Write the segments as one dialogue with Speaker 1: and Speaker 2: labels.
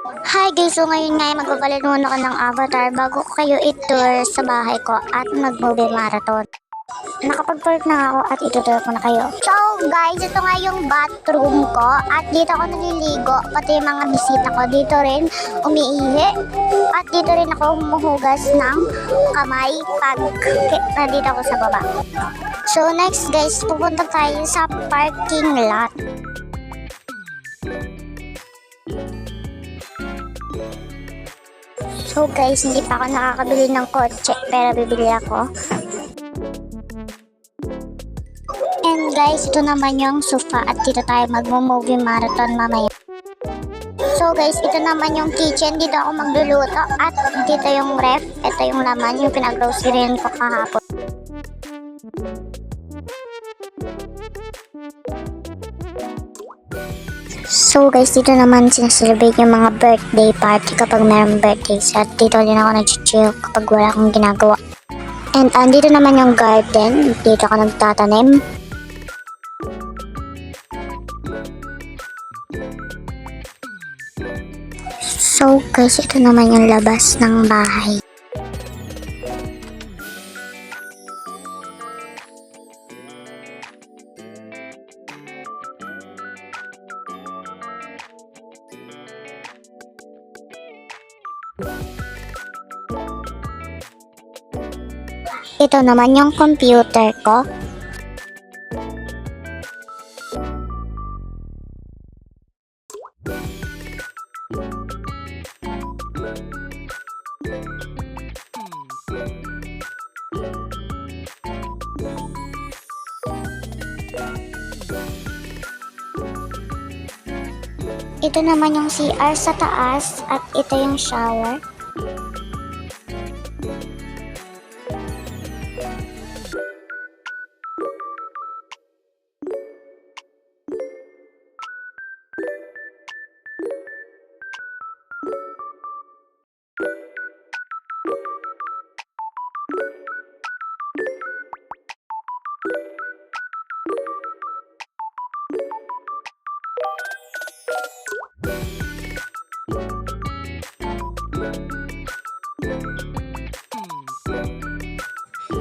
Speaker 1: Hi guys, so ngayon nga ay magpapalit muna ako ng avatar bago ko kayo i-tour sa bahay ko at mag-movie marathon. Nakapag-park na ako at itutur ko na kayo. So guys, ito nga yung bathroom ko at dito ako naliligo, pati yung mga bisita ko dito rin umiihi at dito rin ako humuhugas ng kamay pag nandito ako sa baba. So next guys, pupunta tayo sa parking lot. So guys, hindi pa ako nakakabili ng kotse pero bibili ako. And guys, ito naman yung sofa at dito tayo mag-movie marathon mamaya. So guys, ito naman yung kitchen. Dito ako magluluto at dito yung ref. Ito yung laman, yung pinag-groceryin ko kahapon. So guys, dito naman sinaselebrate yung mga birthday party kapag mayroong birthday. At dito din ako nag-chill kapag wala akong ginagawa. And andito naman yung garden. Dito ako nagtatanim. So guys, ito naman yung labas ng bahay. Ito naman yung computer ko. Ito naman yung CR sa taas at ito yung shower.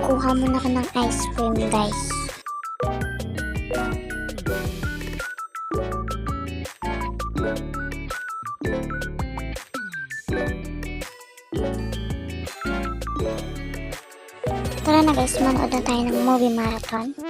Speaker 1: Kuha muna ako ng ice cream guys. Tara na guys, manood na tayo ng movie marathon.